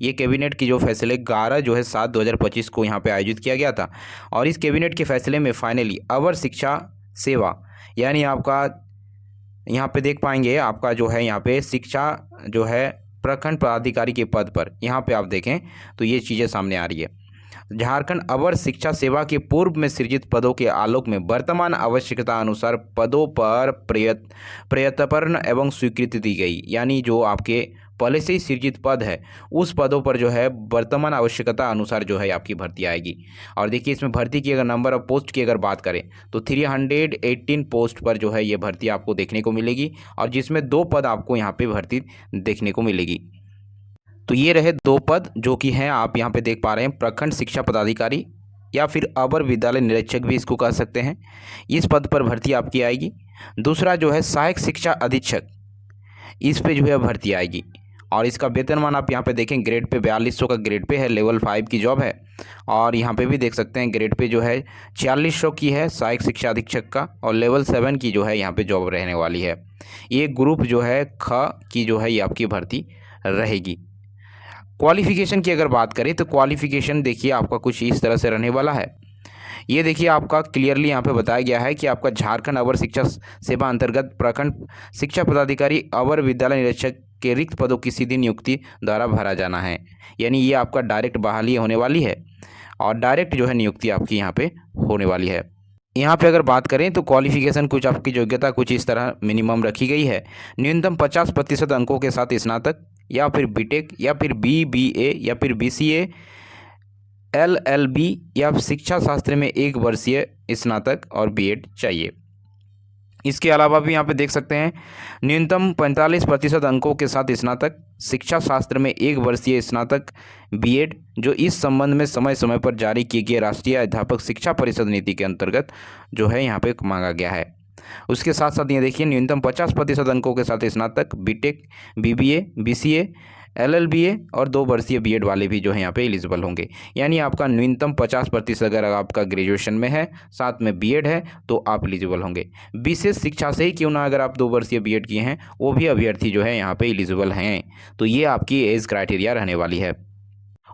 ये कैबिनेट की जो फैसले 11 जो है 7/2025 को यहाँ पे आयोजित किया गया था। और इस कैबिनेट के फैसले में फाइनली अवर शिक्षा सेवा यानी आपका यहाँ पे देख पाएंगे आपका जो है यहाँ पे शिक्षा जो है प्रखंड पदाधिकारी के पद पर यहाँ पे आप देखें तो ये चीज़ें सामने आ रही है। झारखंड अवर शिक्षा सेवा के पूर्व में सृजित पदों के आलोक में वर्तमान आवश्यकता अनुसार पदों पर प्रयत्नपर्ण एवं स्वीकृति दी गई। यानी जो आपके पहले से ही सृजित पद है उस पदों पर जो है वर्तमान आवश्यकता अनुसार जो है आपकी भर्ती आएगी। और देखिए इसमें भर्ती की अगर नंबर ऑफ पोस्ट की अगर बात करें तो 318 पोस्ट पर जो है ये भर्ती आपको देखने को मिलेगी, और जिसमें 2 पद आपको यहाँ पे भर्ती देखने को मिलेगी। तो ये रहे 2 पद जो कि हैं आप यहाँ पे देख पा रहे हैं, प्रखंड शिक्षा पदाधिकारी या फिर अवर विद्यालय निरीक्षक भी इसको कह सकते हैं। इस पद पर भर्ती आपकी आएगी। दूसरा जो है सहायक शिक्षा अधीक्षक, इस पे जो है भर्ती आएगी। और इसका वेतनमान आप यहाँ पे देखें ग्रेड पे 4200 का ग्रेड पे है, लेवल 5 की जॉब है। और यहाँ पे भी देख सकते हैं ग्रेड पे जो है 4600 की है सहायक शिक्षा अधीक्षक का, और लेवल 7 की जो है यहाँ पे जॉब रहने वाली है। ये ग्रुप जो है ख की जो है ये आपकी भर्ती रहेगी। क्वालिफिकेशन की अगर बात करें तो क्वालिफिकेशन देखिए आपका कुछ इस तरह से रहने वाला है। ये देखिए आपका क्लियरली यहाँ पे बताया गया है कि आपका झारखंड अवर शिक्षा सेवा अंतर्गत प्रखंड शिक्षा पदाधिकारी अवर विद्यालय निरीक्षक के रिक्त पदों की सीधी नियुक्ति द्वारा भरा जाना है। यानी ये आपका डायरेक्ट बहाली होने वाली है और डायरेक्ट जो है नियुक्ति आपकी यहाँ पे होने वाली है। यहाँ पे अगर बात करें तो क्वालिफिकेशन कुछ आपकी योग्यता कुछ इस तरह मिनिमम रखी गई है। न्यूनतम 50% अंकों के साथ स्नातक या फिर बीटेक या फिर बीबीए या फिर बीसीए, एलएलबी या शिक्षा शास्त्र में 1 वर्षीय स्नातक और बीएड चाहिए। इसके अलावा भी यहाँ पे देख सकते हैं न्यूनतम 45% अंकों के साथ स्नातक, शिक्षा शास्त्र में 1 वर्षीय स्नातक, बीएड, जो इस संबंध में समय समय पर जारी किए गए राष्ट्रीय अध्यापक शिक्षा परिषद नीति के अंतर्गत जो है यहाँ पे मांगा गया है। उसके साथ साथ ये देखिए न्यूनतम 50% अंकों के साथ स्नातक, बीटेक, बीबीए, बीसीए, एलएलबीए और 2 वर्षीय बीएड वाले भी जो है यहाँ पे एलिजिबल होंगे। यानी आपका न्यूनतम 50% अगर आपका ग्रेजुएशन में है साथ में बीएड है तो आप एलिजिबल होंगे। विशेष शिक्षा से ही क्यों ना अगर आप 2 वर्षीय बीएड किए हैं वो भी अभ्यर्थी जो है यहाँ पे एलिजिबल हैं। तो ये आपकी एज क्राइटेरिया रहने वाली है।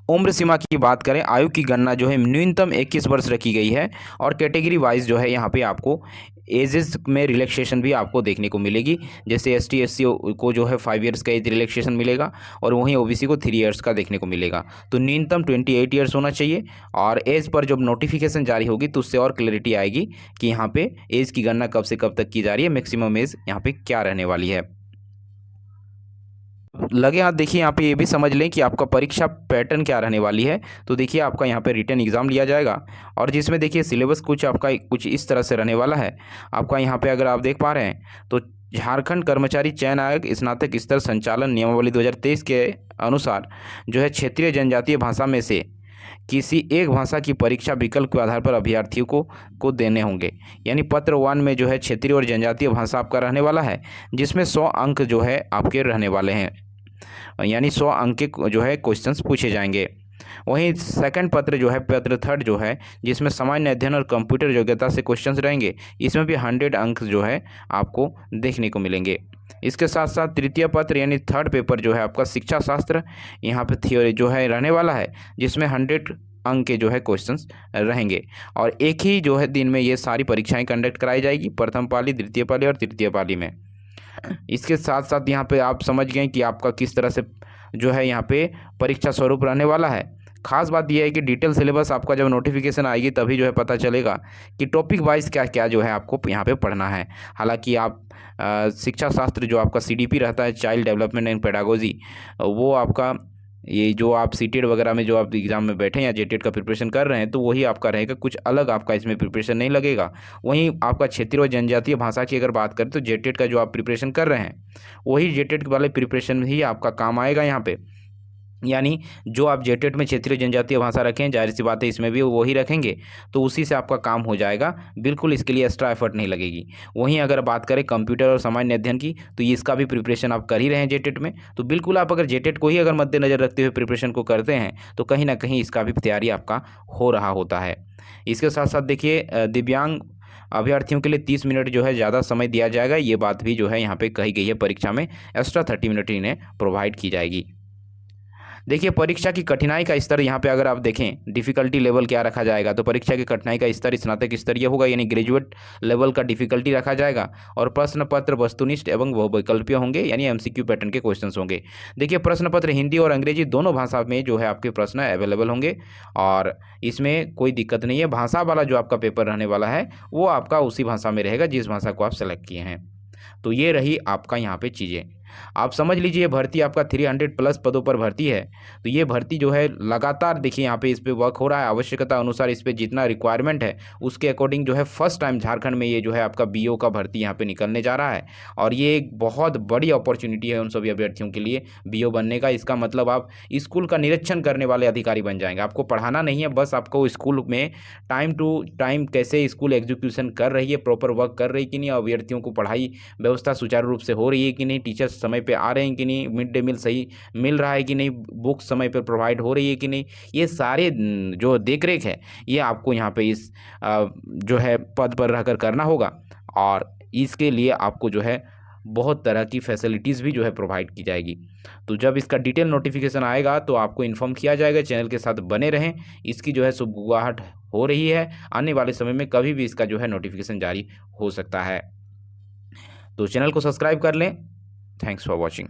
उम्र सीमा की बात करें, आयु की गणना जो है न्यूनतम 21 वर्ष रखी गई है, और कैटेगरी वाइज जो है यहाँ पे आपको एजेस में रिलैक्सेशन भी आपको देखने को मिलेगी। जैसे एसटी एससी को जो है 5 ईयर्स का एज रिलैक्सेशन मिलेगा और वहीं ओबीसी को 3 ईयर्स का देखने को मिलेगा। तो न्यूनतम 28 ईयर्स होना चाहिए। और एज पर जब नोटिफिकेशन जारी होगी तो उससे और क्लैरिटी आएगी कि यहाँ पे एज की गणना कब से कब तक की जा रही है, मैक्सिमम एज यहाँ पे क्या रहने वाली है। लगे हाथ देखिए यहाँ पे ये भी समझ लें कि आपका परीक्षा पैटर्न क्या रहने वाली है। तो देखिए आपका यहाँ पे रिटन एग्जाम लिया जाएगा, और जिसमें देखिए सिलेबस कुछ आपका कुछ इस तरह से रहने वाला है। आपका यहाँ पे अगर आप देख पा रहे हैं तो झारखंड कर्मचारी चयन आयोग स्नातक स्तर संचालन नियमावली 2023 के अनुसार जो है क्षेत्रीय जनजातीय भाषा में से किसी एक भाषा की परीक्षा विकल्प के आधार पर अभ्यर्थियों को देने होंगे। यानी पत्र 1 में जो है क्षेत्रीय और जनजातीय भाषा आपका रहने वाला है, जिसमें 100 अंक जो है आपके रहने वाले हैं। यानी 100 अंक के जो है क्वेश्चंस पूछे जाएंगे। वहीं सेकंड पत्र जो है पत्र 3 जो है जिसमें सामान्य अध्ययन और कंप्यूटर योग्यता से क्वेश्चंस रहेंगे, इसमें भी 100 अंक जो है आपको देखने को मिलेंगे। इसके साथ साथ तृतीय पत्र यानी 3rd पेपर जो है आपका शिक्षा शास्त्र यहाँ पे थियोरी जो है रहने वाला है, जिसमें 100 अंक के जो है क्वेश्चंस रहेंगे। और एक ही जो है दिन में ये सारी परीक्षाएं कंडक्ट कराई जाएगी, प्रथम पाली, द्वितीय पाली और तृतीय पाली में। इसके साथ साथ यहाँ पे आप समझ गए कि आपका किस तरह से जो है यहाँ पे परीक्षा स्वरूप रहने वाला है। खास बात यह है कि डिटेल सिलेबस आपका जब नोटिफिकेशन आएगी तभी जो है पता चलेगा कि टॉपिक वाइज क्या क्या जो है आपको यहाँ पे पढ़ना है। हालांकि आप शिक्षा शास्त्र जो आपका सीडीपी रहता है, चाइल्ड डेवलपमेंट एंड पेडागोजी, वो आपका ये जो आप सीटेड वगैरह में जो आप एग्ज़ाम में बैठे या जेटेड का प्रिपरेशन कर रहे हैं तो वही आपका रहेगा, कुछ अलग आपका इसमें प्रिपरेशन नहीं लगेगा। वहीं आपका क्षेत्रीय और जनजातीय भाषा की अगर बात करें तो जेटेड का जो आप प्रिपरेशन कर रहे हैं वही जेटेड वाले प्रिपरेशन ही आपका काम आएगा यहाँ पे। यानी जो आप जेटेट में क्षेत्रीय जनजातीय भाषा रखें, जाहिर सी बात है इसमें भी वही रखेंगे, तो उसी से आपका काम हो जाएगा, बिल्कुल इसके लिए एक्स्ट्रा एफर्ट नहीं लगेगी। वहीं अगर बात करें कंप्यूटर और सामान्य अध्ययन की तो इसका भी प्रिपरेशन आप कर ही रहे हैं जेटेट में, तो बिल्कुल आप अगर जेटेट को ही अगर मद्देनजर रखते हुए प्रिपरेशन को करते हैं तो कहीं ना कहीं इसका भी तैयारी आपका हो रहा होता है। इसके साथ साथ देखिए दिव्यांग अभ्यर्थियों के लिए 30 मिनट जो है ज़्यादा समय दिया जाएगा, ये बात भी जो है यहाँ पे कही गई है। परीक्षा में एक्स्ट्रा 30 मिनट इन्हें प्रोवाइड की जाएगी। देखिए परीक्षा की कठिनाई का स्तर यहाँ पे अगर आप देखें डिफ़िकल्टी लेवल क्या रखा जाएगा, तो परीक्षा की कठिनाई का स्तर स्नातक स्तरीय होगा, यानी ग्रेजुएट लेवल का डिफ़िकल्टी रखा जाएगा। और प्रश्न पत्र वस्तुनिष्ठ एवं बहुविकल्पीय होंगे, यानी एमसीक्यू पैटर्न के क्वेश्चंस होंगे। देखिए प्रश्न पत्र हिंदी और अंग्रेजी दोनों भाषा में जो है आपके प्रश्न अवेलेबल होंगे, और इसमें कोई दिक्कत नहीं है। भाषा वाला जो आपका पेपर रहने वाला है वो आपका उसी भाषा में रहेगा जिस भाषा को आप सेलेक्ट किए हैं। तो ये रही आपका यहाँ पे चीज़ें। आप समझ लीजिए भर्ती आपका 300 प्लस पदों पर भर्ती है। तो ये भर्ती जो है लगातार देखिए यहाँ पे इस पे वर्क हो रहा है। आवश्यकता अनुसार इस पे जितना रिक्वायरमेंट है उसके अकॉर्डिंग जो है फर्स्ट टाइम झारखंड में ये जो है आपका बीओ का भर्ती यहाँ पे निकलने जा रहा है। और ये एक बहुत बड़ी अपॉर्चुनिटी है उन सभी अभ्यर्थियों के लिए बीओ बनने का। इसका मतलब आप स्कूल का निरीक्षण करने वाले अधिकारी बन जाएंगे। आपको पढ़ाना नहीं है, बस आपको स्कूल में टाइम टू टाइम कैसे स्कूल एग्जीक्यूशन कर रही है, प्रॉपर वर्क कर रही है कि नहीं, अभ्यर्थियों को पढ़ाई व्यवस्था सुचारू रूप से हो रही है कि नहीं, टीचर्स समय पे आ रहे हैं कि नहीं, मिड डे मील सही मिल रहा है कि नहीं, बुक समय पर प्रोवाइड हो रही है कि नहीं, ये सारे जो देख रेख है ये आपको यहाँ पे इस जो है पद पर रहकर करना होगा। और इसके लिए आपको जो है बहुत तरह की फैसिलिटीज़ भी जो है प्रोवाइड की जाएगी। तो जब इसका डिटेल नोटिफिकेशन आएगा तो आपको इन्फॉर्म किया जाएगा। चैनल के साथ बने रहें। इसकी जो है सुबुगाहट हो रही है, आने वाले समय में कभी भी इसका जो है नोटिफिकेशन जारी हो सकता है। तो चैनल को सब्सक्राइब कर लें। Thanks for watching.